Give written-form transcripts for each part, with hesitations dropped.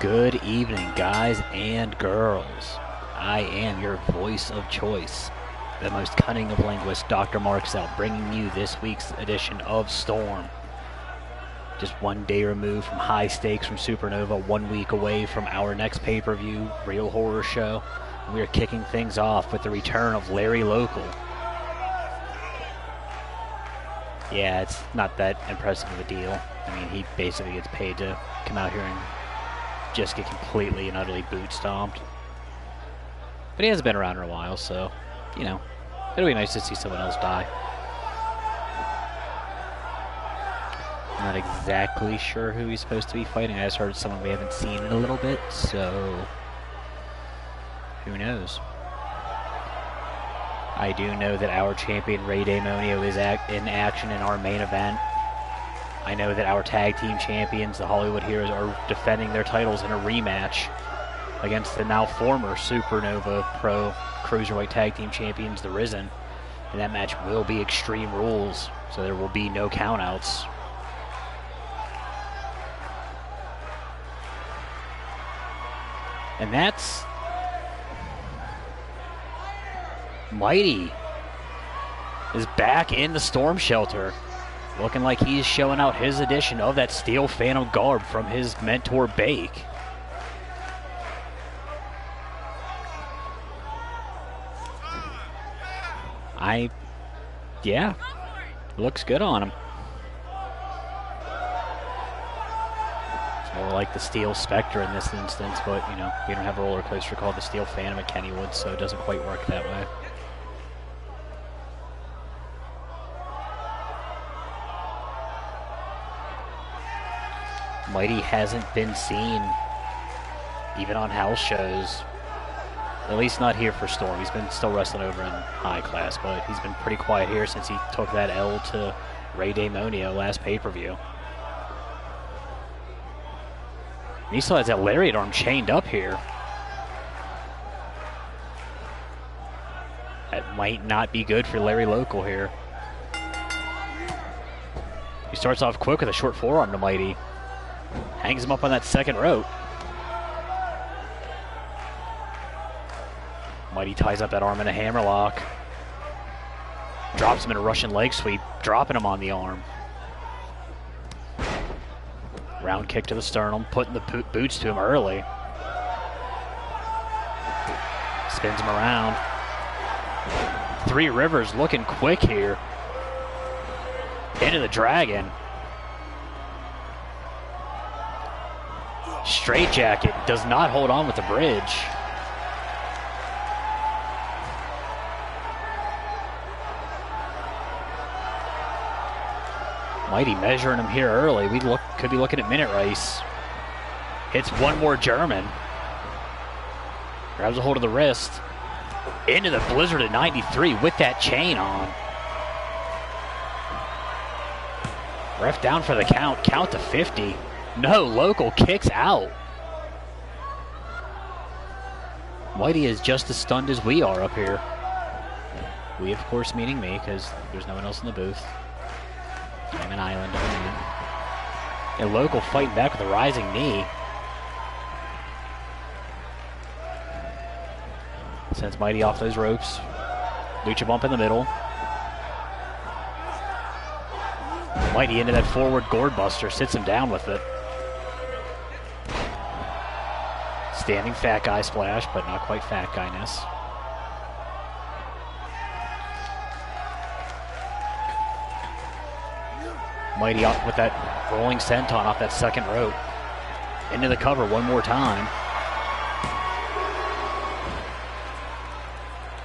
Good evening, guys and girls. I am your voice of choice, the most cunning of linguists, DrMarxout, bringing you this week's edition of Storm. Just one day removed from high stakes from Supernova, 1 week away from our next pay-per-view, Real Horror Show. And we are kicking things off with the return of Larry Local. Yeah, it's not that impressive of a deal. I mean, he basically gets paid to come out here and just get completely and utterly boot stomped. But he hasn't been around in a while, so, you know, it'll be nice to see someone else die. I'm not exactly sure who he's supposed to be fighting. I just heard someone we haven't seen in a little bit, so who knows? I do know that our champion Ray Damonio is in action in our main event. I know that our tag team champions, the Hollywood Heroes, are defending their titles in a rematch against the now former Supernova Pro Cruiserweight Tag Team Champions, the Risen. And that match will be Extreme Rules, so there will be no countouts. And that's Mighty is back in the Storm Shelter, looking like he's showing out his edition of that Steel Phantom garb from his mentor Bake. Yeah, looks good on him. It's more like the Steel Spectre in this instance, but, you know, we don't have a roller coaster called the Steel Phantom at Kennywood, so it doesn't quite work that way. Mighty hasn't been seen even on house shows, at least not here for Storm. He's been still wrestling over in high class, but he's been pretty quiet here since he took that L to Ray Damonio last pay-per-view. He still has that lariat arm chained up here. That might not be good for Larry Local here. He starts off quick with a short forearm to Mighty. Hangs him up on that second rope. Mighty ties up that arm in a hammerlock. Drops him in a Russian leg sweep, dropping him on the arm. Round kick to the sternum, putting the boots to him early. Spins him around. Three Rivers looking quick here. Into the Dragon. Straight jacket does not hold on with the bridge. Mighty measuring him here early. We could be looking at minute race. Hits one more German. Grabs a hold of the wrist. Into the Blizzard at 93 with that chain on. Ref down for the count. Count to 50. No, Local kicks out. Mighty is just as stunned as we are up here. We, of course, meaning me, because there's no one else in the booth. I'm an island of a man. And Local fighting back with a rising knee. Sends Mighty off those ropes. Lucha bump in the middle. Mighty into that forward gourd buster, sits him down with it. Standing fat guy splash, but not quite fat guyness. Mighty off with that rolling senton off that second rope. Into the cover one more time.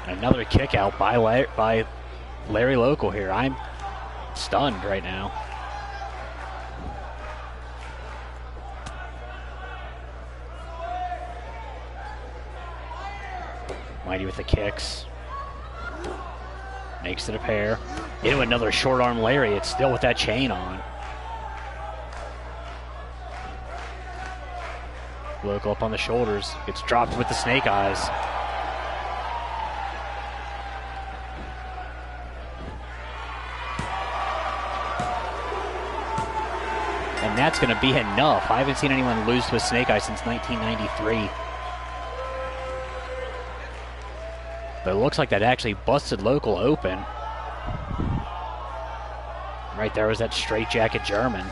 Another kick out by Larry Local here. I'm stunned right now. Mighty with the kicks. Makes it a pair. Into another short arm lariat, still with that chain on. Local up on the shoulders. Gets dropped with the snake eyes. And and that's going to be enough. I haven't seen anyone lose to a Snake Eye since 1993. But it looks like that actually busted Local open. Right there was that straightjacket German.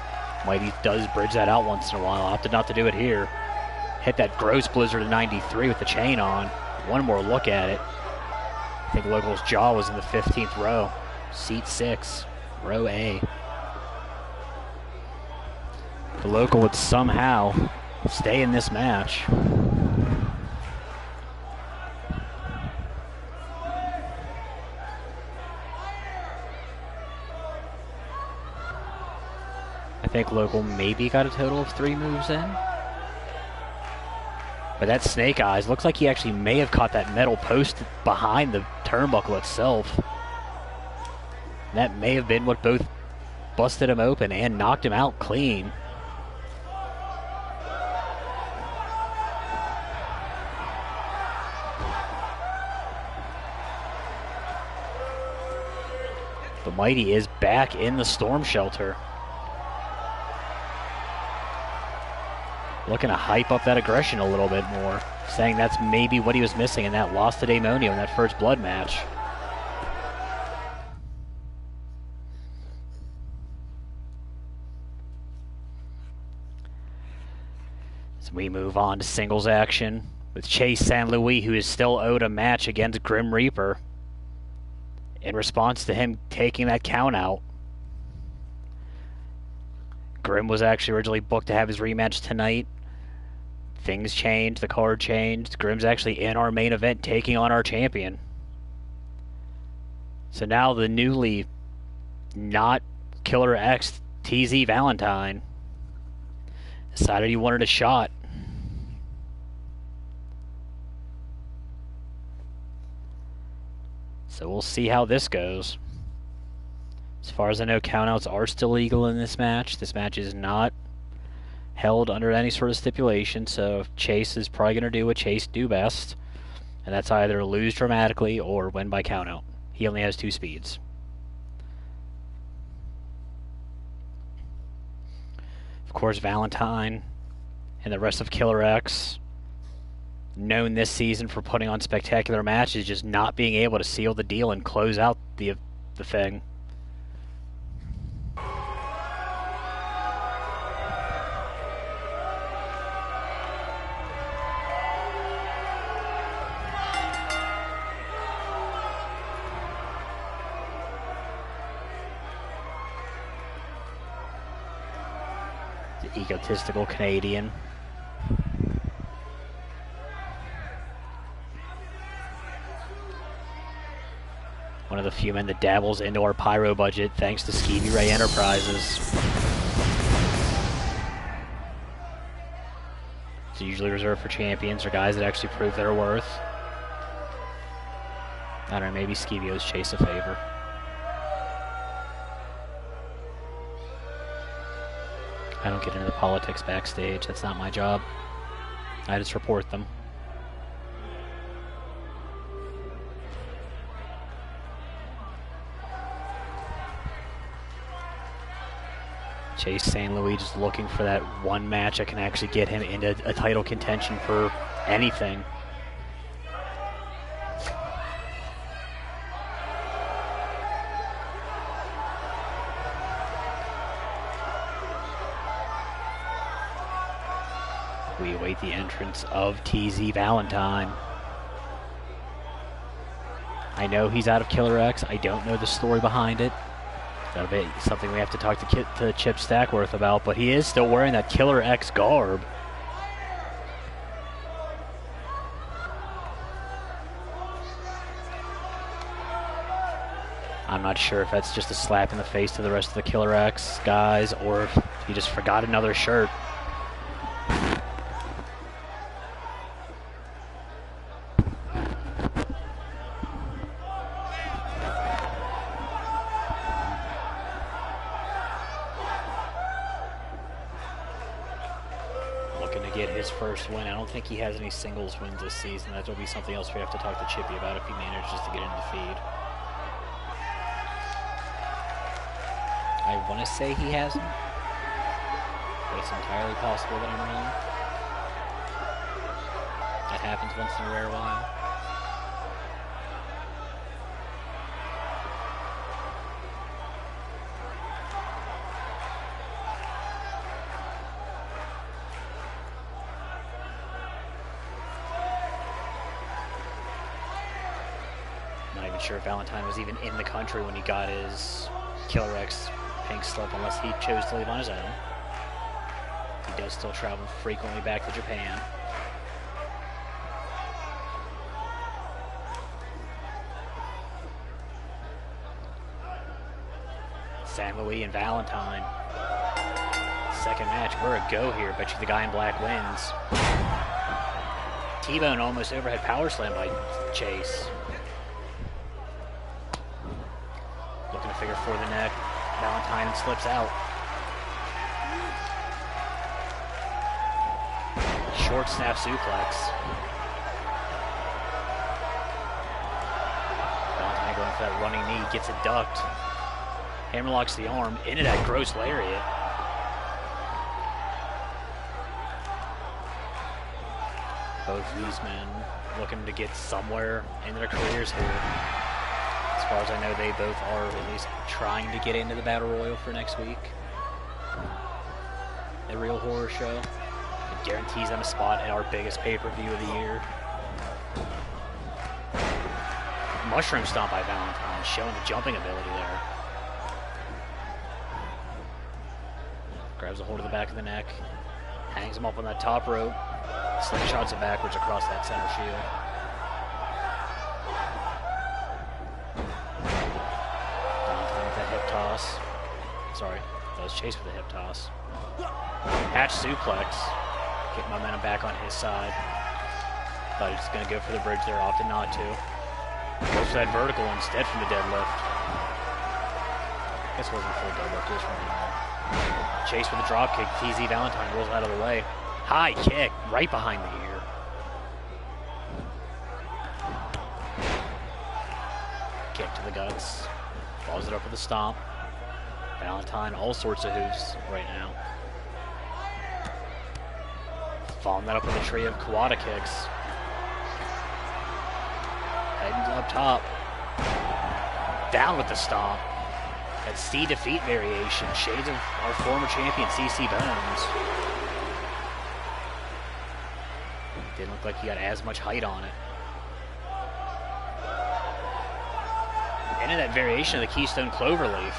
Mighty does bridge that out once in a while. Opted not to do it here. Hit that gross blizzard of 93 with the chain on. One more look at it. I think Local's jaw was in the 15th row. Seat 6, row A. The Local would somehow stay in this match. I think Local maybe got a total of 3 moves in. But that Snake Eyes, looks like he actually may have caught that metal post behind the turnbuckle itself. That may have been what both busted him open and knocked him out clean. The Mighty is back in the storm shelter. Looking to hype up that aggression a little bit more. Saying that's maybe what he was missing in that loss to Daemonio in that first blood match. So we move on to singles action with Chase San Luis, who is still owed a match against Grim Reaper in response to him taking that count out. Grim was actually originally booked to have his rematch tonight. Things changed, the card changed. Grim's actually in our main event taking on our champion. So now the newly not Killer X TZ Valentine decided he wanted a shot. So we'll see how this goes. As far as I know, countouts are still legal in this match. This match is not held under any sort of stipulation, so Chase is probably going to do what Chase do best, and that's either lose dramatically or win by countout. He only has 2 speeds. Of course, Valentine and the rest of Killer X, known this season for putting on spectacular matches, just not being able to seal the deal and close out the thing. The egotistical Canadian. One of the few men that dabbles into our pyro budget thanks to Skeevy Ray Enterprises. It's usually reserved for champions or guys that actually prove their worth. I don't know, maybe Skeevy owes Chase a favor. I don't get into the politics backstage. That's not my job. I just report them. Chase San Luis just looking for that one match that can actually get him into a title contention for anything. We await the entrance of TZ Valentine. I know he's out of Killer X. I don't know the story behind it. That'll be something we have to talk to Chip Stackworth about, but he is still wearing that Killer X garb. I'm not sure if that's just a slap in the face to the rest of the Killer X guys, or if he just forgot another shirt. First win. I don't think he has any singles wins this season. That will be something else we have to talk to Chippy about if he manages to get into the feed. I want to say he hasn't. But it's entirely possible that I'm wrong. That happens once in a rare while. Not even sure if Valentine was even in the country when he got his Killer X pink slip, unless he chose to leave on his own. He does still travel frequently back to Japan. San Luis and Valentine. Second match. We're a go here. Bet you the guy in black wins. T-Bone almost overhead power slam by Chase. Looking to figure for the neck. Valentine slips out. Short snap suplex. Valentine going for that running knee. Gets it ducked. Hammerlocks the arm into that gross lariat. Both of these men looking to get somewhere in their careers here. As far as I know, they both are at least trying to get into the Battle Royal for next week. The Real Horror Show. It guarantees them a spot at our biggest pay-per-view of the year. Mushroom Stomp by Valentine, showing the jumping ability there. Grabs a hold of the back of the neck, hangs him up on that top rope, slingshots it backwards across that center shield. Valentine with that hip toss. Sorry, that was Chase with the hip toss. Hatch suplex. Get momentum back on his side. Thought he was going to go for the bridge there, opted not to. Goes for that vertical instead from the deadlift. I guess it wasn't a full deadlift, it was from the Chase with a dropkick. TZ Valentine rolls out of the way. High kick right behind the ear. Kick to the guts. Follows it up with a stomp. Valentine, all sorts of hooves right now. Following that up with a trio of Kawada kicks. Heading up top. Down with the stomp. That C defeat variation, shades of our former champion CC Bones. Didn't look like he got as much height on it. Into that variation of the Keystone Cloverleaf.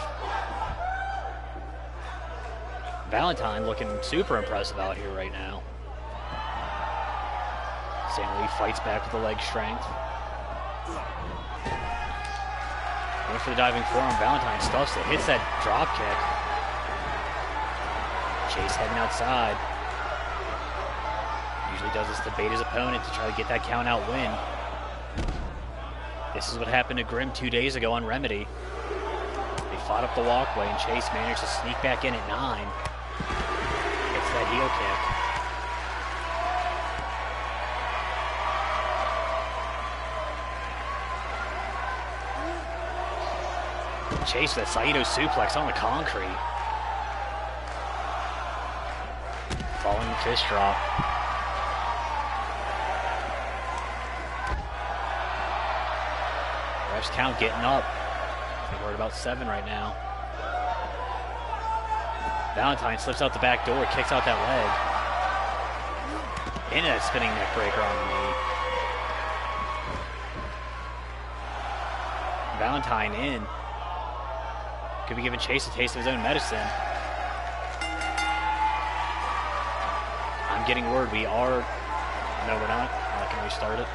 Valentine looking super impressive out here right now. San Luis fights back with the leg strength. Going for the diving forearm. Valentine stuffs it. Hits that drop kick. Chase heading outside. Usually does this to bait his opponent to try to get that count out win. This is what happened to Grimm 2 days ago on Remedy. They fought up the walkway and Chase managed to sneak back in at 9. Gets that heel kick. Chase with that Saito suplex on the concrete. Falling fist drop. Ref's count getting up. We're at about 7 right now. Valentine slips out the back door, kicks out that leg. Into that spinning neck breaker on the knee. Valentine in. Could be giving Chase a taste of his own medicine. I'm getting word we are... No, we're not. Can we restart it?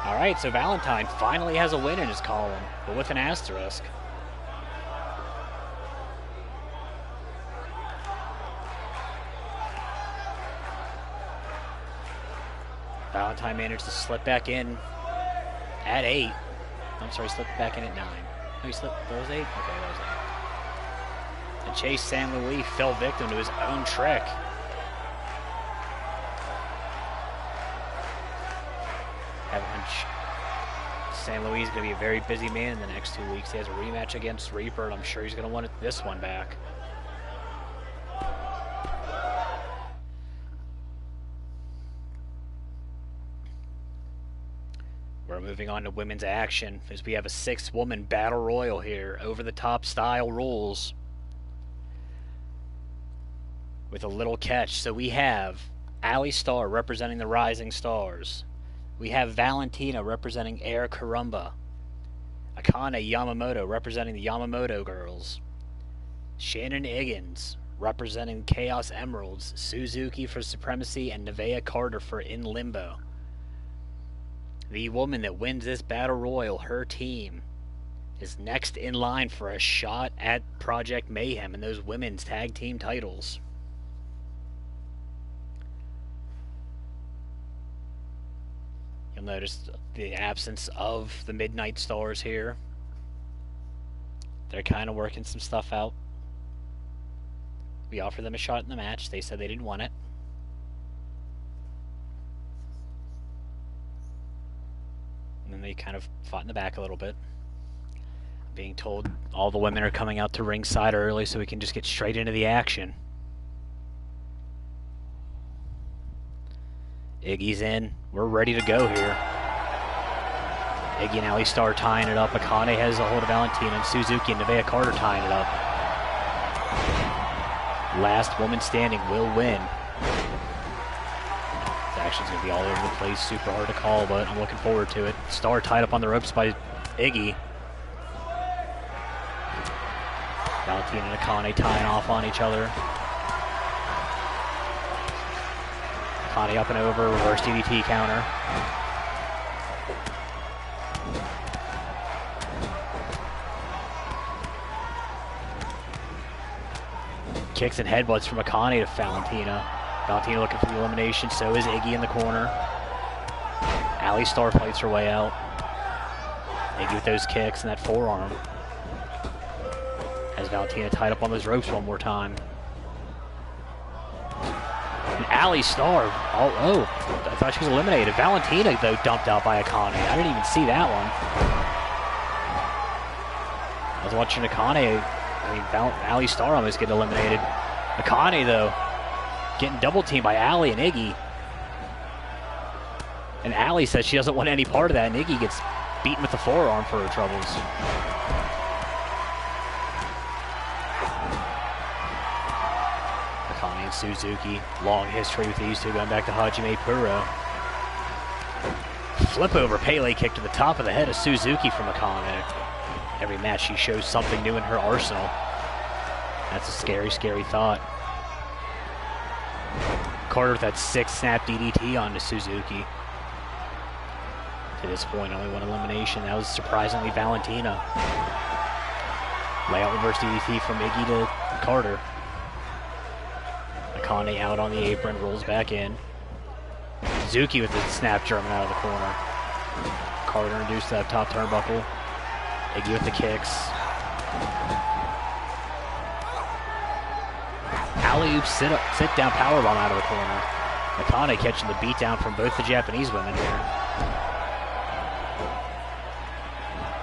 Alright, so Valentine finally has a win in his column, but with an asterisk. Valentine managed to slip back in at 8. I'm sorry, slipped back in at 9. No, he slipped. That was 8? Okay, that was 8. And Chase San Luis fell victim to his own trick. Have a hunch San Luis is going to be a very busy man in the next 2 weeks. He has a rematch against Reaper, and I'm sure he's going to want this one back. Moving on to women's action, as we have a 6-woman battle royal here, over-the-top style rules. With a little catch, so we have Ali Starr representing the Rising Stars. We have Valentina representing Air Karumba. Akane Yamamoto representing the Yamamoto Girls. Shannon Higgins representing Chaos Emeralds. Suzuki for Supremacy and Nevaeh Carter for In Limbo. The woman that wins this battle royal, her team, is next in line for a shot at Project Mayhem and those women's tag team titles. You'll notice the absence of the Midnight Stars here. They're kind of working some stuff out. We offered them a shot in the match. They said they didn't want it. And then they kind of fought in the back a little bit. Being told all the women are coming out to ringside early so we can just get straight into the action. Iggy's in. We're ready to go here. Iggy and Ali Starr tying it up. Akane has a hold of Valentina, and Suzuki and Nevaeh Carter tying it up. Last woman standing will win. This action's going to be all over the place. Super hard to call, but I'm looking forward to it. Starr tied up on the ropes by Iggy. Valentina and Akane tying off on each other. Akane up and over, reverse DDT counter. Kicks and headbutts from Akane to Valentina. Valentina looking for the elimination, so is Iggy in the corner. Ali Starr fights her way out. Iggy with those kicks and that forearm. Has Valentina tied up on those ropes one more time. And Ali Starr, I thought she was eliminated. Valentina, though, dumped out by Akane. I didn't even see that one. I was watching Akane. Ali Starr almost get eliminated. Akane, though, getting double teamed by Ali and Iggy. And Ali says she doesn't want any part of that, and Iggy gets beaten with the forearm for her troubles. Akane and Suzuki, long history with these two going back to Hajime Puro. Flip over Pele kick to the top of the head of Suzuki from Akane. Every match she shows something new in her arsenal. That's a scary, scary thought. Carter with that 6-snap DDT onto Suzuki. To this point, only one elimination. That was surprisingly Valentina. Layout reverse DDT from Iggy to Carter. Akane out on the apron, rolls back in. Suzuki with the snap German out of the corner. Carter introduced that top turnbuckle. Iggy with the kicks. Alley-oop sit down powerbomb out of the corner. Akane catching the beatdown from both the Japanese women here.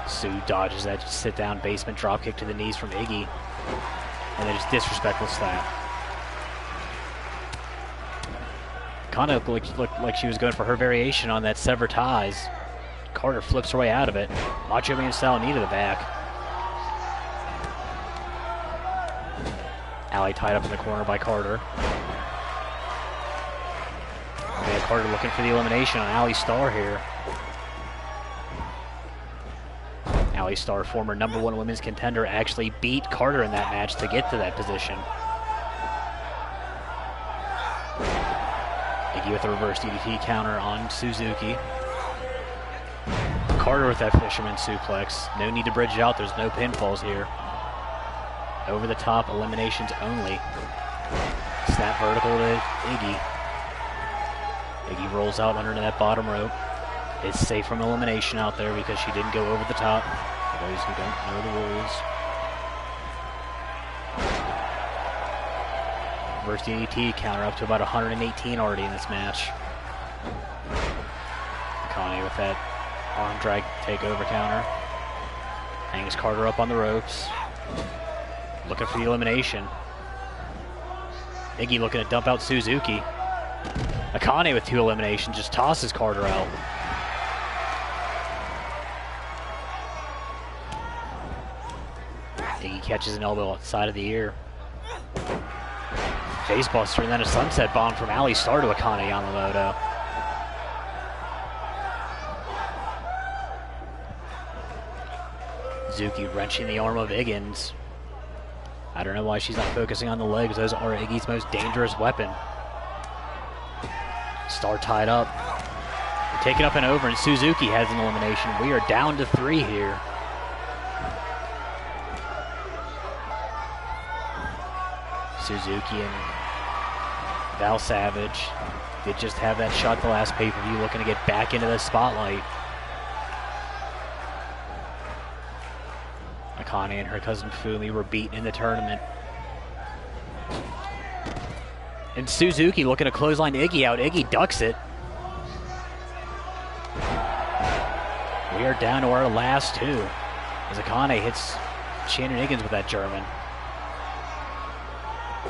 Sue dodges that sit down basement dropkick to the knees from Iggy. And then just disrespectful slap. Kind of looked like she was going for her variation on that sever ties. Carter flips her way out of it. Macho Man style knee to the back. Ali tied up in the corner by Carter. And Carter looking for the elimination on Ali Starr here. Ali Starr, former #1 women's contender, actually beat Carter in that match to get to that position. Iggy with a reverse DDT counter on Suzuki. Carter with that fisherman suplex. No need to bridge it out. There's no pinfalls here. Over the top, eliminations only. Snap vertical to Iggy. Iggy rolls out under that bottom rope. It's safe from elimination out there because she didn't go over the top. For those who don't know the rules. Reverse DDT counter up to about 118 already in this match. Akane with that arm drag takeover counter. Hangs Carter up on the ropes. Looking for the elimination. Iggy looking to dump out Suzuki. Akane with 2 eliminations just tosses Carter out. Iggy catches an elbow outside of the ear. Facebuster and then a sunset bomb from Ali Star to Akane Yamamoto. Zuki wrenching the arm of Higgins. I don't know why she's not focusing on the legs. Those are Iggy's most dangerous weapon. Star tied up. Take it up and over, and Suzuki has an elimination. We are down to 3 here. Suzuki and Val Savage did just have that shot the last pay-per-view, looking to get back into the spotlight. Akane and her cousin Fumi were beaten in the tournament. And Suzuki looking to clothesline Iggy out. Iggy ducks it. We are down to our last 2. As Akane hits Shannon Higgins with that German.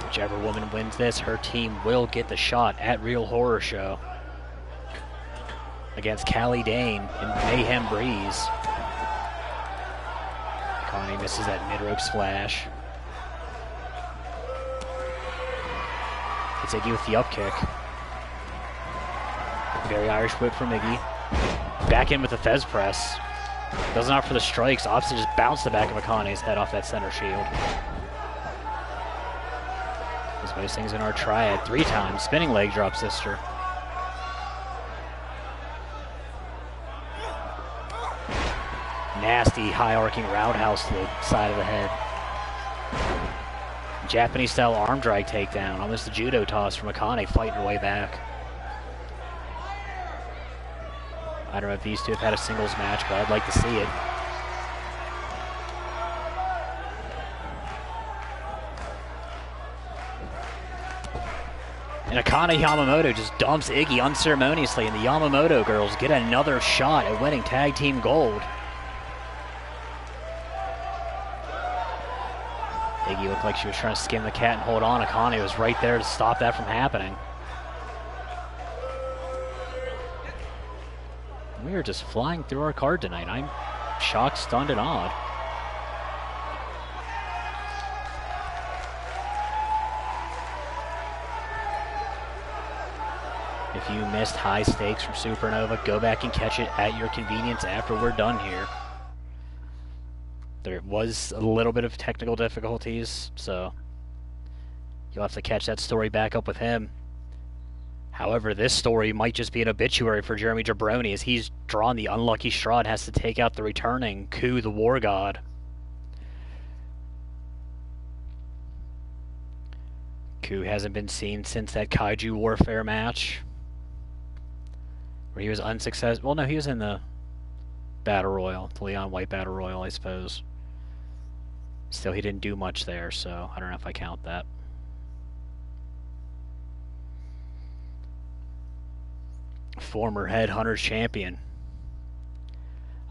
Whichever woman wins this, her team will get the shot at Real Horror Show against Callie Dane and Mayhem Breeze. Akane misses that mid-rope splash. It's Iggy with the up kick. Very Irish whip from Iggy. Back in with the Fez press. Doesn't opt for the strikes. Opts to just bounce the back of Akane's head off that center shield. As most things in our triad, 3 times. Spinning leg drop, sister. Nasty high arcing roundhouse to the side of the head. Japanese style arm drag takedown. Almost a judo toss from Akane, fighting her way back. I don't know if these two have had a singles match, but I'd like to see it. And Akane Yamamoto just dumps Iggy unceremoniously, and the Yamamoto girls get another shot at winning tag team gold. Iggy looked like she was trying to skim the cat and hold on. Akane was right there to stop that from happening. We are just flying through our card tonight. I'm shocked, stunned, and awed. If you missed high stakes from Supernova, go back and catch it at your convenience after we're done here. There was a little bit of technical difficulties, so you'll have to catch that story back up with him. However, this story might just be an obituary for Jeremy Jabroni, as he's drawn the unlucky straw and has to take out the returning Ku the War God. Ku hasn't been seen since that Kaiju Warfare match, where he was unsuccessful. Well, no, he was in the Battle Royal, the Leon White Battle Royal, I suppose. Still, he didn't do much there, so I don't know if I count that. Former Headhunters champion.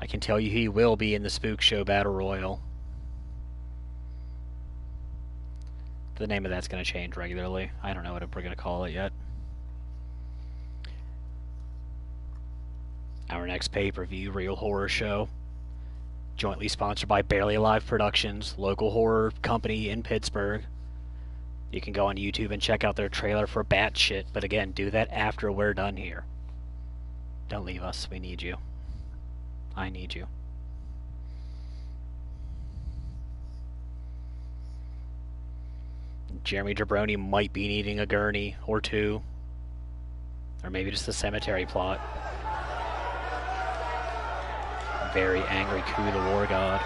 I can tell you he will be in the Spook Show Battle Royal. The name of that's going to change regularly. I don't know what we're going to call it yet. Our next pay-per-view, Real Horror Show, jointly sponsored by Barely Alive Productions, local horror company in Pittsburgh. You can go on YouTube and check out their trailer for Batshit, but again, do that after we're done here. Don't leave us. We need you. I need you. Jeremy Jabroni might be needing a gurney or two. Or maybe just a cemetery plot. Very angry Ku the War God.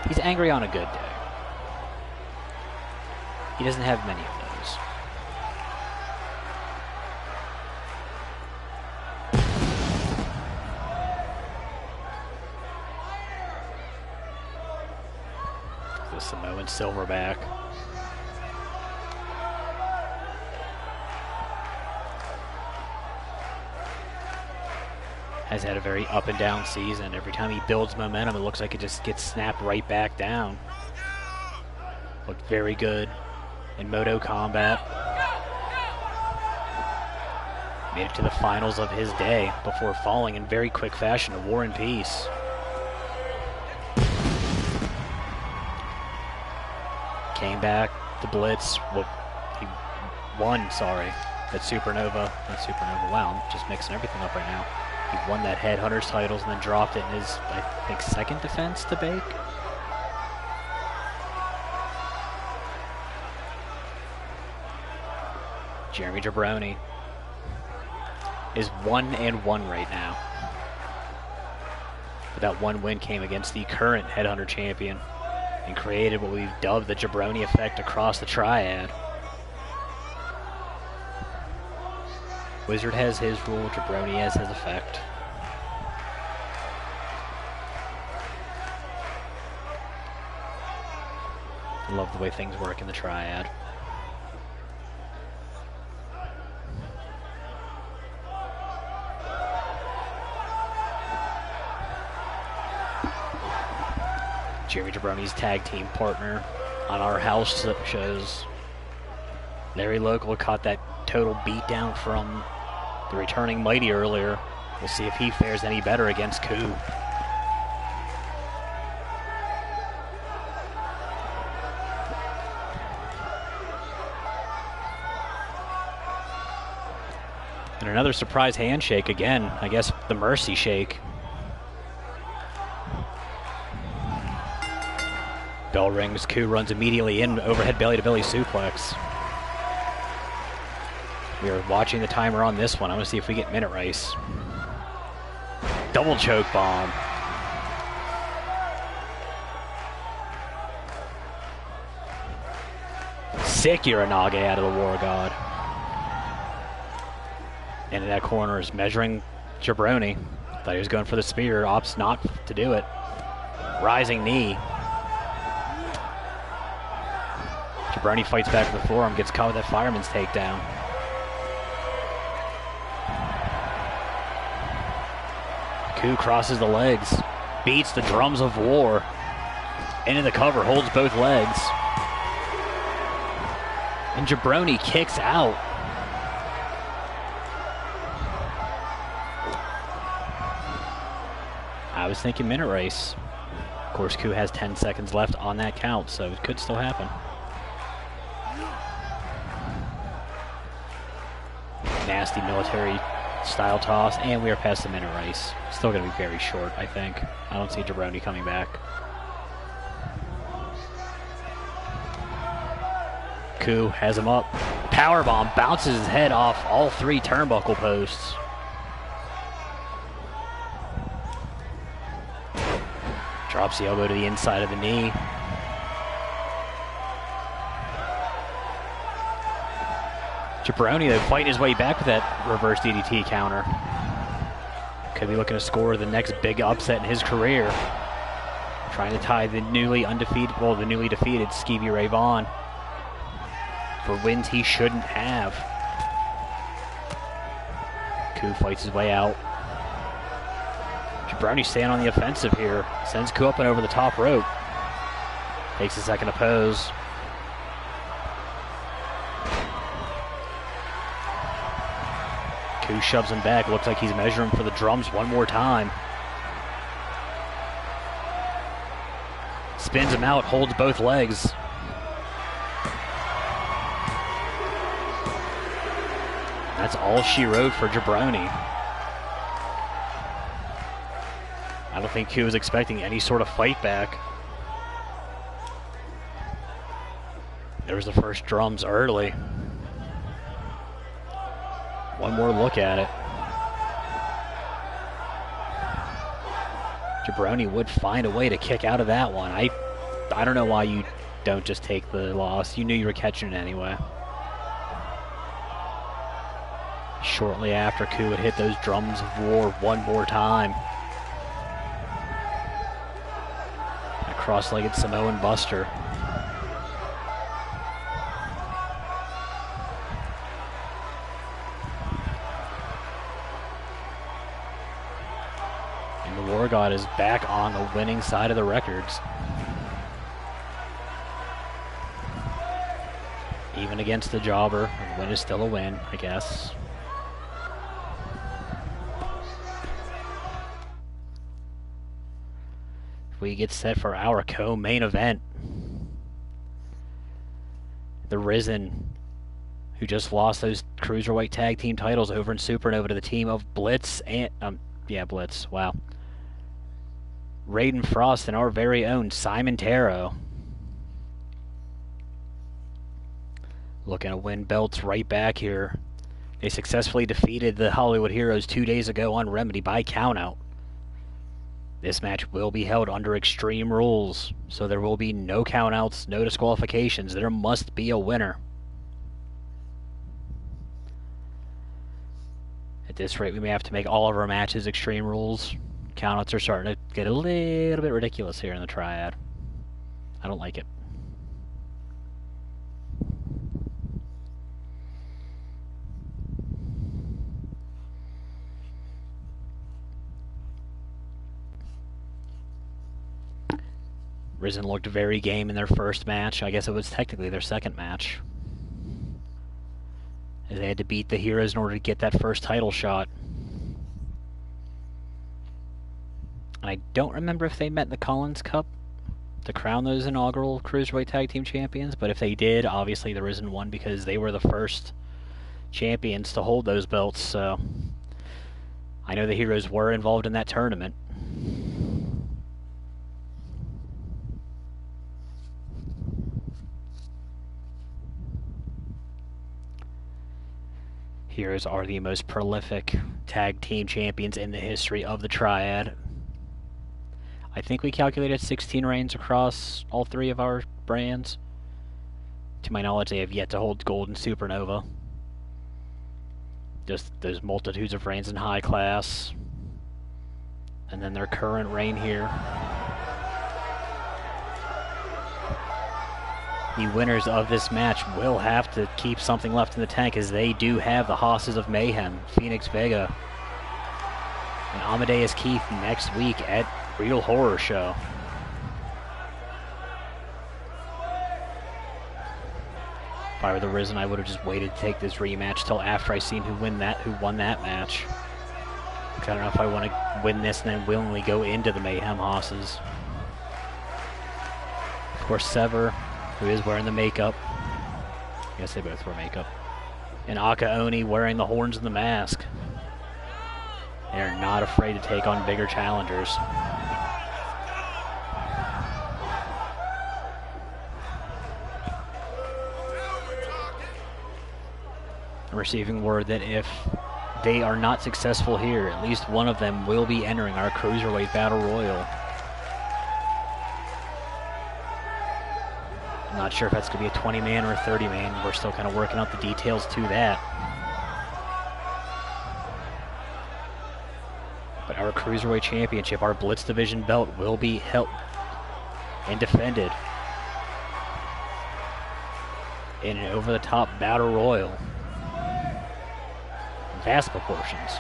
He's angry on a good day. He doesn't have many of those. The Samoan Silverback. Has had a very up and down season. Every time he builds momentum, it looks like it just gets snapped right back down. Looked very good in Moto Combat. Made it to the finals of his day before falling in very quick fashion to War and Peace. Came back, the Blitz, he won, sorry, that Supernova, not Supernova, wow, I'm just mixing everything up right now. He won that Headhunters titles and then dropped it in his, I think, second defense to Bake. Jeremy Jabroni is 1-1 right now. But that one win came against the current Headhunter champion and created what we've dubbed the Jabroni effect across the triad. Wizard has his rule, Jabroni has his effect. I love the way things work in the triad. Jeremy Jabroni's tag team partner on our house shows. Larry Local caught that total beatdown from the returning Mighty earlier. We'll see if he fares any better against Ku. And another surprise handshake again. I guess the Mercy shake. Bell rings, Ku runs immediately in, overhead belly-to-belly suplex. We are watching the timer on this one. I'm going to see if we get Minute Rice. Double choke bomb. Sick Uranage out of the War God. And in that corner is measuring Jabroni. Thought he was going for the spear, opts not to do it. Rising knee. Jabroni fights back to the forearm, gets caught with that fireman's takedown. Ku crosses the legs, beats the drums of war. Into the cover, holds both legs. And Jabroni kicks out. I was thinking Minute Race. Of course, Ku has 10 seconds left on that count, so it could still happen. Nasty military style toss, and we are past the Minute Race. Still going to be very short, I think. I don't see Jabroni coming back. Ku has him up. Powerbomb, bounces his head off all three turnbuckle posts. Drops the elbow to the inside of the knee. Jabroni, though, fighting his way back with that reverse DDT counter. Could be looking to score the next big upset in his career. Trying to tie the newly defeated Skeevy Ray Vaughn for wins he shouldn't have. Ku fights his way out. Jabroni staying on the offensive here. Sends Ku up and over the top rope. Takes a second to pose. Ku shoves him back. Looks like he's measuring for the drums one more time. Spins him out, holds both legs. That's all she wrote for Jabroni. I don't think Ku was expecting any sort of fight back. There was the first drums early. One more look at it. Jabroni would find a way to kick out of that one. I don't know why you don't just take the loss. You knew you were catching it anyway. Shortly after, Ku would hit those drums of war one more time. A cross-legged Samoan Buster. War God is back on the winning side of the records. Even against the jobber, a win is still a win, I guess. We get set for our co-main event. The Risen, who just lost those Cruiserweight Tag Team titles over in Supernova to the team of Blitz and... Blitz, wow. Raiden Frost and our very own Simon Tarot. Looking to win belts right back here. They successfully defeated the Hollywood Heroes 2 days ago on Remedy by countout. This match will be held under Extreme Rules, so there will be no countouts, no disqualifications. There must be a winner. At this rate, we may have to make all of our matches Extreme Rules. Countouts are starting to get a little bit ridiculous here in the Triad. I don't like it. Risen looked very game in their first match. I guess it was technically their second match. As they had to beat the Heroes in order to get that first title shot. And I don't remember if they met in the Collins Cup to crown those inaugural Cruiserweight Tag Team Champions, but if they did, obviously the Risen won because they were the first champions to hold those belts, so I know the Heroes were involved in that tournament. Heroes are the most prolific tag team champions in the history of the Triad. I think we calculated 16 reigns across all three of our brands. To my knowledge, they have yet to hold gold in Supernova. Just those multitudes of reigns in high class. And then their current reign here. The winners of this match will have to keep something left in the tank, as they do have the Hosses of Mayhem, Phoenix Vega, and Amadeus Keith next week at Real Horror Show. If I were the Risen, I would have just waited to take this rematch till after I seen who won that match. Because I don't know if I want to win this and then willingly go into the Mayhem Hosses. Of course, Sever, who is wearing the makeup. I guess they both wear makeup. And Akaoni wearing the horns and the mask. They're not afraid to take on bigger challengers. I'm receiving word that if they are not successful here, at least one of them will be entering our Cruiserweight Battle Royal. I'm not sure if that's going to be a 20-man or a 30-man. We're still kind of working out the details to that. But our Cruiserweight Championship, our Blitz Division belt, will be held and defended in an over-the-top Battle Royal. Vast proportions.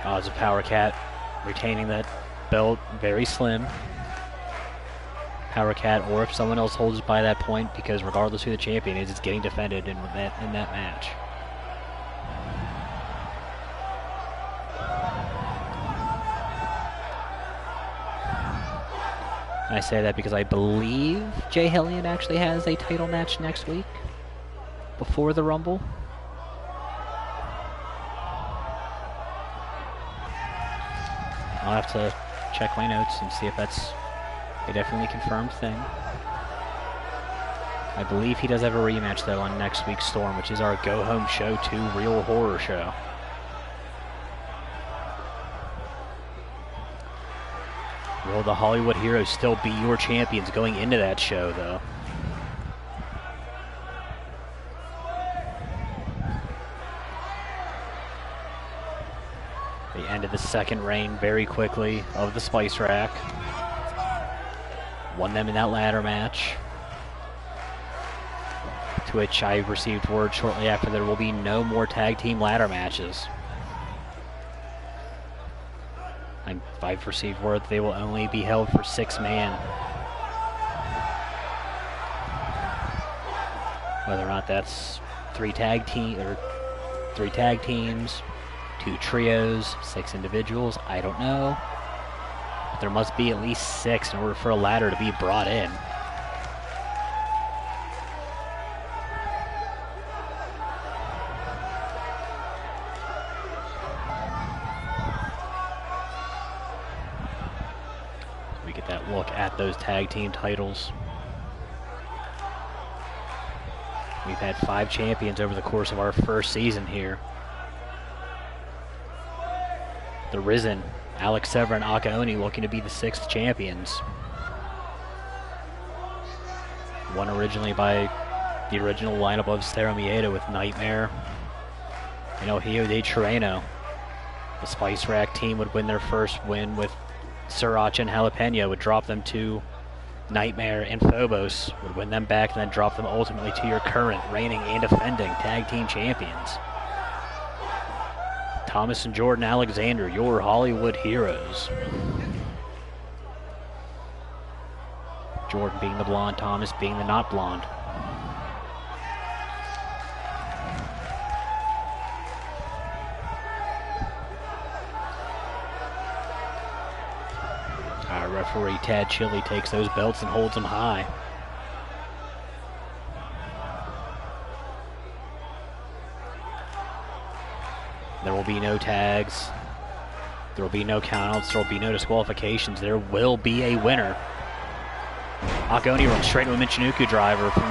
Odds of Power Cat retaining that belt very slim. Power Cat, or if someone else holds by that point, because regardless who the champion is, it's getting defended in that match. And I say that because I believe Jay Hellion actually has a title match next week before the Rumble. I'll have to check my notes and see if that's a definitely confirmed thing. I believe he does have a rematch, though, on next week's Storm, which is our go-home show to Real Horror Show. Will the Hollywood Heroes still be your champions going into that show, though? They ended the second reign very quickly of the Spice Rack. Won them in that ladder match. To which I received word shortly after there will be no more tag team ladder matches. I've received word that they will only be held for 6-man. Whether or not that's 3 tag teams, 2 trios, 6 individuals, I don't know. But there must be at least 6 in order for a ladder to be brought in. We get that look at those tag team titles. We've had 5 champions over the course of our first season here. The Risen, Alex Sever and Akaoni looking to be the 6th champions. Won originally by the original lineup of Cero Miedo with Nightmare and Ohio de Chireno. The Spice Rack team would win their first win with Sriracha and Jalapeno, would drop them to Nightmare and Phobos, would win them back and then drop them ultimately to your current reigning and defending tag team champions. Thomas and Jordan Alexander, your Hollywood heroes. Jordan being the blonde, Thomas being the not blonde. Our referee Tad Chili takes those belts and holds them high. There will be no tags. There will be no countouts. There will be no disqualifications. There will be a winner. Akaoni runs straight to a Michinoku driver from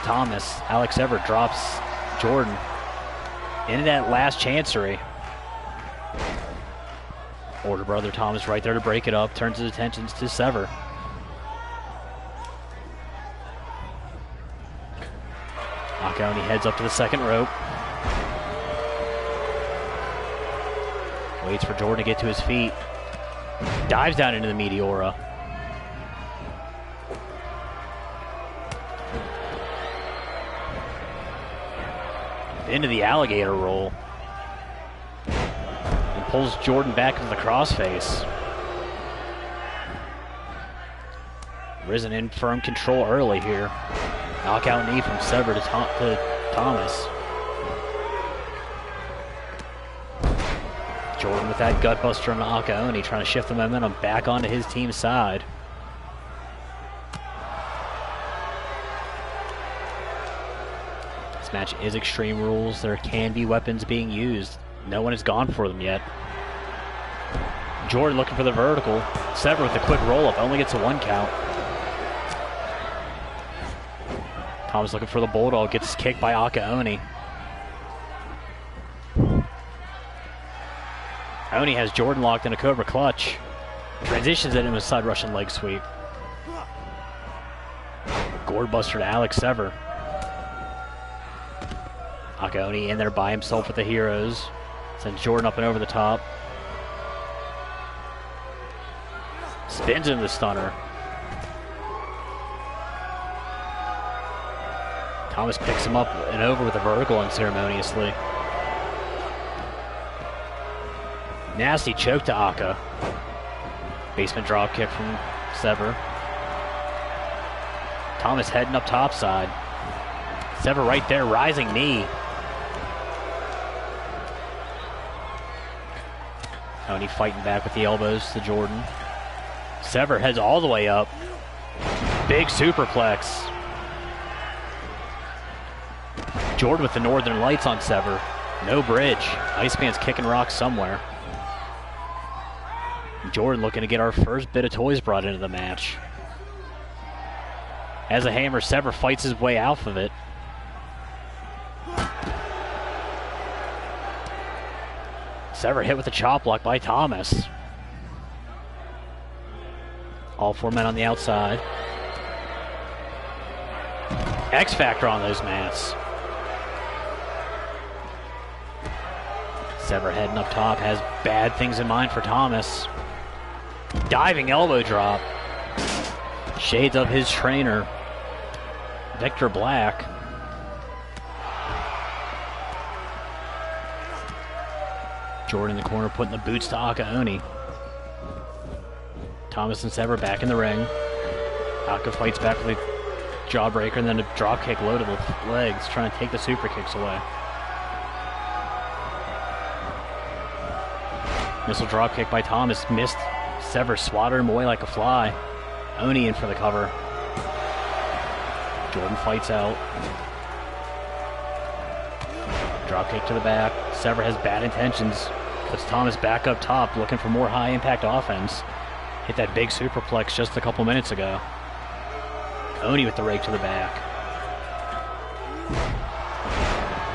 Thomas. Alex Everett drops Jordan into that last chancery. Older brother Thomas right there to break it up. Turns his attentions to Sever. Akaoni heads up to the second rope. Waits for Jordan to get to his feet. Dives down into the Meteora. Into the alligator roll. And pulls Jordan back into the crossface. Risen in firm control early here. Knockout knee from Sever to Thomas. Jordan with that gutbuster on Akaoni, trying to shift the momentum back onto his team's side. This match is Extreme Rules. There can be weapons being used. No one has gone for them yet. Jordan looking for the vertical. Sever with a quick roll-up, only gets a 1 count. Thomas looking for the Bulldog, gets kicked by Akaoni. Oni has Jordan locked in a Cobra Clutch. Transitions it into a side Russian leg sweep. Gourd Buster to Alex Sever. Akaoni in there by himself with the heroes. Sends Jordan up and over the top. Spins into the stunner. Thomas picks him up and over with a vertical unceremoniously. Nasty choke to Aka. Basement drop kick from Sever. Thomas heading up topside. Sever right there, rising knee. Tony fighting back with the elbows to Jordan. Sever heads all the way up. Big superplex. Jordan with the Northern Lights on Sever. No bridge. Iceman's kicking rocks somewhere. Jordan looking to get our first bit of toys brought into the match. As a hammer, Sever fights his way out of it. Sever hit with a chop block by Thomas. All 4 men on the outside. X Factor on those mats. Sever heading up top, has bad things in mind for Thomas. Diving elbow drop. Shades of his trainer, Victor Black. Jordan in the corner putting the boots to Akaoni. Thomas and Sever back in the ring. Aka fights back with a jawbreaker and then a drop kick loaded with legs, trying to take the super kicks away. Missile drop kick by Thomas, missed Sever swatted him away like a fly. Oni in for the cover. Jordan fights out. Drop kick to the back. Sever has bad intentions. Puts Thomas back up top, looking for more high-impact offense. Hit that big superplex just a couple minutes ago. Oni with the rake to the back.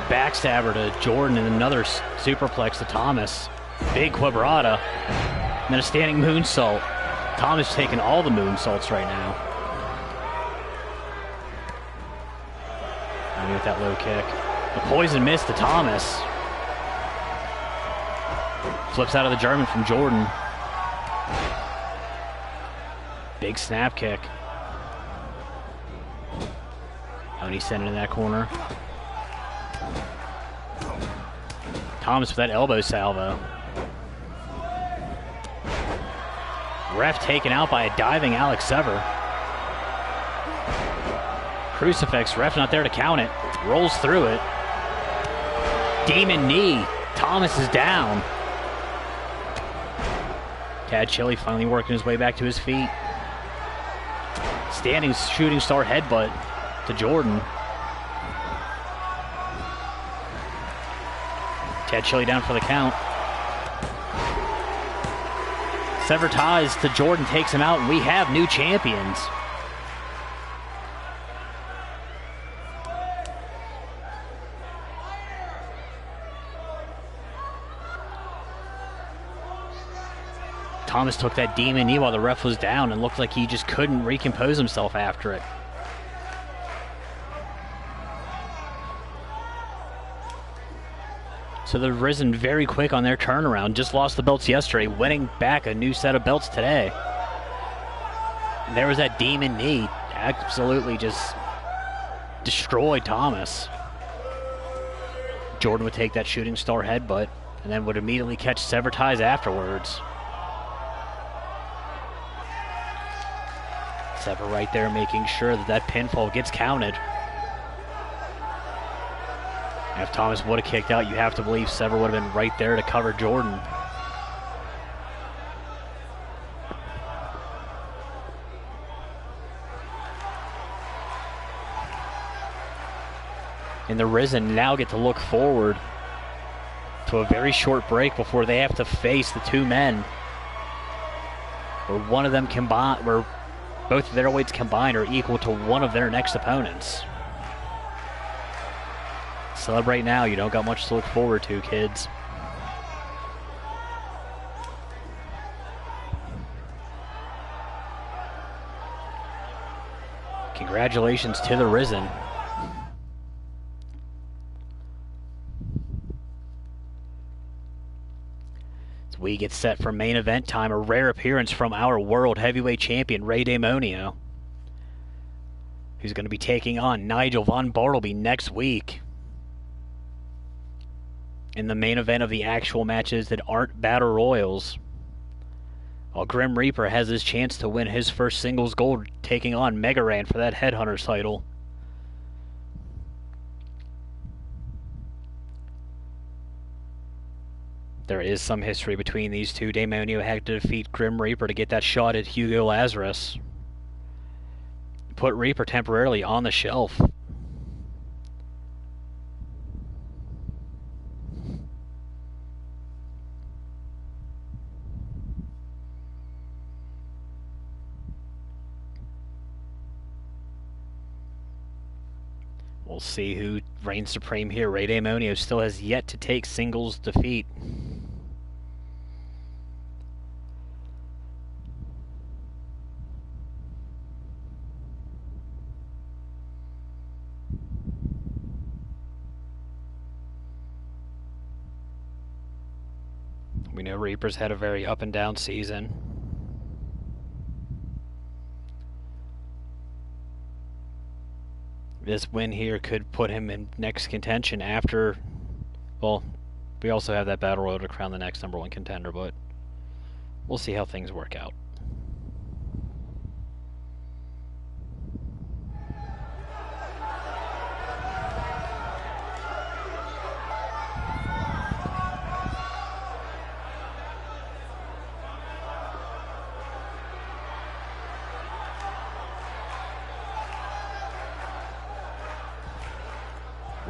Backstabber to Jordan and another superplex to Thomas. Big quabrata. And then a standing moonsault. Thomas taking all the moonsaults right now. Oni with that low kick. A poison miss to Thomas. Flips out of the German from Jordan. Big snap kick. Oni sent it in that corner. Thomas with that elbow salvo. Ref taken out by a diving Alex Sever. Crucifix, ref not there to count it. Rolls through it. Demon knee. Thomas is down. Tad Chili finally working his way back to his feet. Standing shooting star headbutt to Jordan. Tad Chili down for the count. Sever ties to Jordan, takes him out, and we have new champions. Thomas took that demon knee while the ref was down and looked like he just couldn't recompose himself after it. So they've risen very quick on their turnaround. Just lost the belts yesterday, winning back a new set of belts today. And there was that demon knee. Absolutely just destroyed Thomas. Jordan would take that shooting star headbutt and then would immediately catch sever ties afterwards. Sever right there making sure that that pinfall gets counted. If Thomas would have kicked out, you have to believe Sever would have been right there to cover Jordan. And the Risen now get to look forward to a very short break before they have to face the two men where one of them combined, where both of their weights combined are equal to one of their next opponents. Celebrate now, you don't got much to look forward to, kids. Congratulations to the Risen. As we get set for main event time, a rare appearance from our world heavyweight champion, Rey Demonio, who's going to be taking on Nigel Von Bartleby next week in the main event of the actual matches that aren't Battle Royals. While Grim Reaper has his chance to win his first singles gold, taking on Mega Ran for that Headhunters title. There is some history between these two. Demonio had to defeat Grim Reaper to get that shot at Hugo Lazarus. Put Reaper temporarily on the shelf. We'll see who reigns supreme here. Rey Demonio still has yet to take singles defeat. We know Reaper's had a very up and down season. This win here could put him in next contention after, well, we also have that battle royal to crown the next #1 contender, but we'll see how things work out.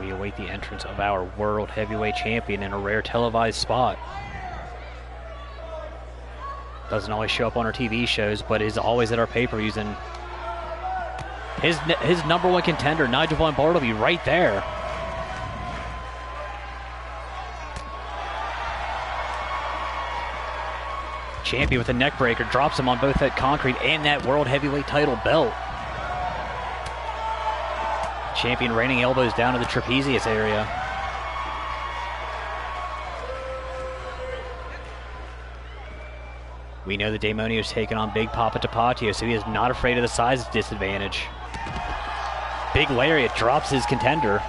we await the entrance of our World Heavyweight Champion in a rare televised spot. Doesn't always show up on our TV shows, but is always at our pay-per-views, and his #1 contender, Nigel Von Bartleby, right there. Champion with a neck breaker, drops him on both that concrete and that World Heavyweight title belt. Champion raining elbows down to the trapezius area. We know that Daemonio's taken on Big Papa Tapatio, so he is not afraid of the size disadvantage. Big lariat drops his contender.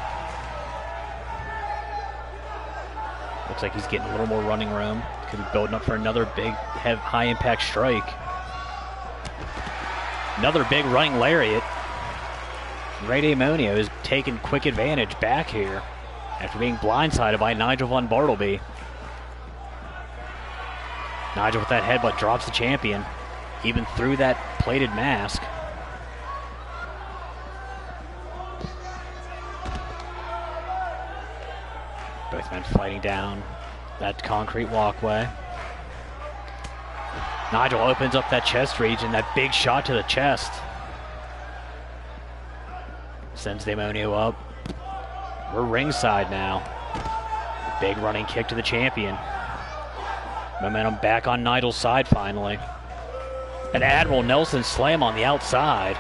Looks like he's getting a little more running room. Could be building up for another big, high-impact strike. Another big running lariat. Ray Daemonio is taking quick advantage back here after being blindsided by Nigel Von Bartleby. Nigel with that headbutt drops the champion, even through that plated mask. Both men fighting down that concrete walkway. Nigel opens up that chest region, that big shot to the chest. Sends Daemonio up. We're ringside now. Big running kick to the champion. Momentum back on Nigel's side finally. An Admiral Nelson slam on the outside.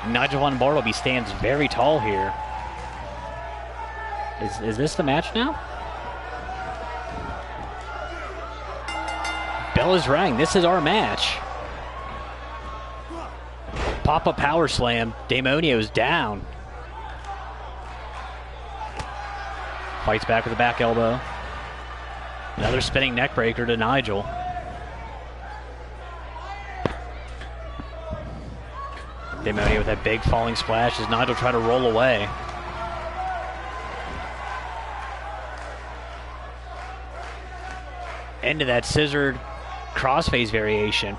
Nigel Von Bartleby stands very tall here. Is this the match now? Bell is rang. This is our match. Pop-up power slam. Daemonio's down. Fights back with a back elbow. Another spinning neck breaker to Nigel. Daemonio with that big falling splash as Nigel tries to roll away. Into that scissored crossface variation.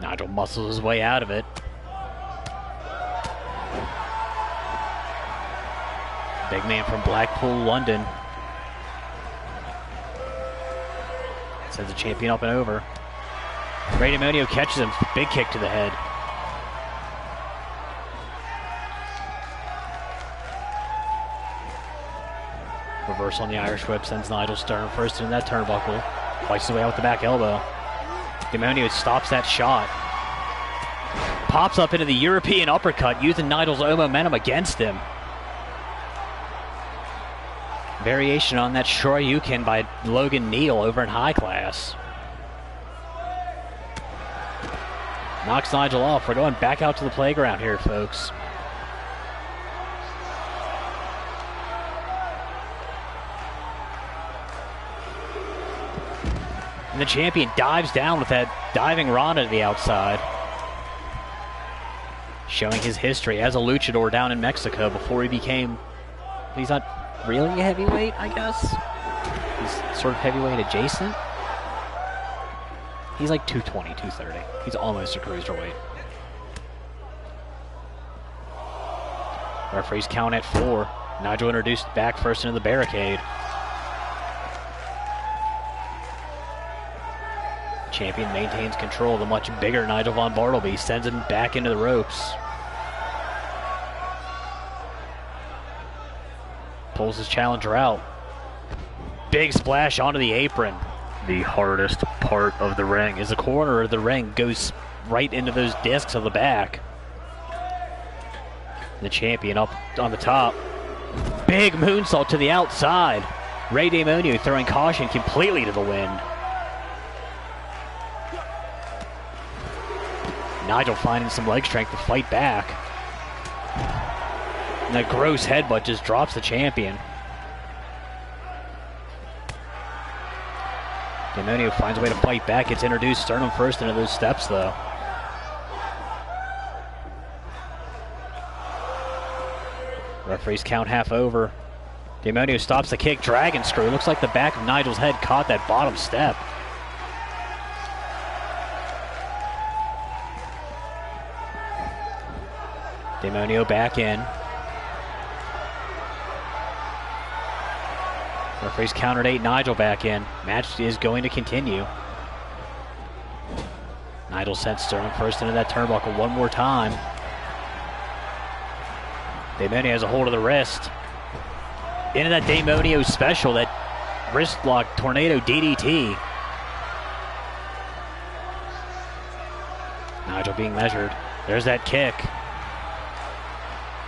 Nigel muscles his way out of it. Big man from Blackpool, London. Sends the champion up and over. Ray Daemonio catches him. Big kick to the head. Reversal on the Irish whip sends Nigel stern first in that turnbuckle. Fights his way out with the back elbow. Daemonio stops that shot. Pops up into the European uppercut, using Nigel's own momentum against him. Variation on that Shoryuken by Logan Neal over in high class. Knocks Nigel off. We're going back out to the playground here, folks. And the champion dives down with that diving Rana to the outside. Showing his history as a luchador down in Mexico before he became... He's not really a heavyweight, I guess. He's sort of heavyweight adjacent. He's like 220, 230. He's almost a cruiserweight. Referees count at 4. Nigel introduced back first into the barricade. Champion maintains control of the much bigger Nigel Von Bartleby. Sends him back into the ropes. Pulls his challenger out. Big splash onto the apron. The hardest part of the ring is the corner of the ring goes right into those discs of the back. The champion up on the top. Big moonsault to the outside. Ray Daemonio throwing caution completely to the wind. Nigel finding some leg strength to fight back. And that gross headbutt just drops the champion. Daemonio finds a way to fight back. Gets introduced sternum first into those steps, though. Referees count half over. Daemonio stops the kick. Dragon screw. Looks like the back of Nigel's head caught that bottom step. Demonio back in. Referee's countered 8, Nigel back in. Match is going to continue. Nigel sent Sterling first into that turnbuckle one more time. Demonio has a hold of the wrist. Into that Demonio special, that wrist lock tornado DDT. Nigel being measured. There's that kick.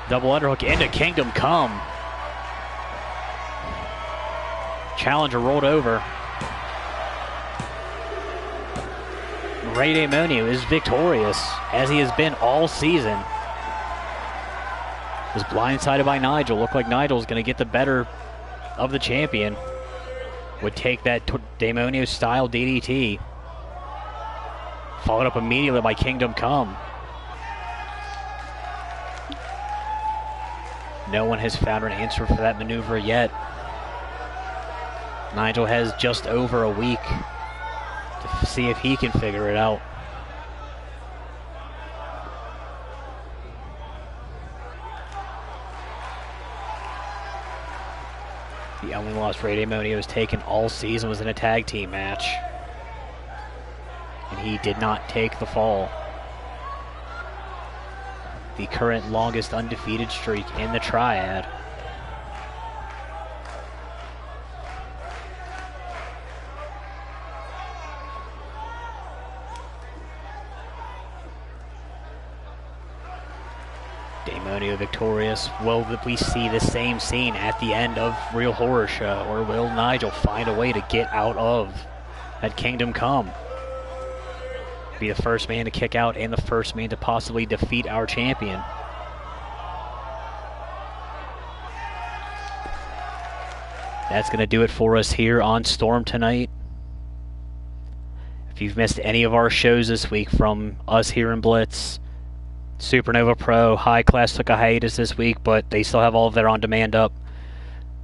Double underhook into Kingdom Come. Challenger rolled over. Rey Demonio is victorious, as he has been all season. Was blindsided by Nigel. Looked like Nigel's going to get the better of the champion. Would take that Demonio style DDT. Followed up immediately by Kingdom Come. No one has found an answer for that maneuver yet. Nigel has just over a week to see if he can figure it out. The only loss Rey Demonio has taken all season was in a tag team match. And he did not take the fall. The current longest undefeated streak in the Triad. Demonio victorious. Will we see the same scene at the end of Real Horror Show? Or will Nigel find a way to get out of that Kingdom Come? Be the first man to kick out and the first man to possibly defeat our champion. That's going to do it for us here on Storm tonight. If you've missed any of our shows this week from us here in Blitz, Supernova Pro, High Class took a hiatus this week, but they still have all of their on-demand up.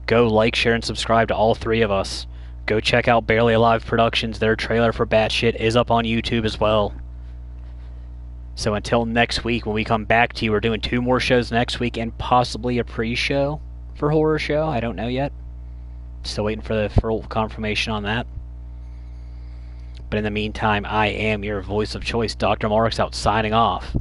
Go like, share, and subscribe to all three of us. Go check out Barely Alive Productions. Their trailer for Batshit is up on YouTube as well. So until next week, when we come back to you, we're doing 2 more shows next week and possibly a pre-show for Horror Show. I don't know yet. Still waiting for the full confirmation on that. But in the meantime, I am your voice of choice, DrMarxout, signing off.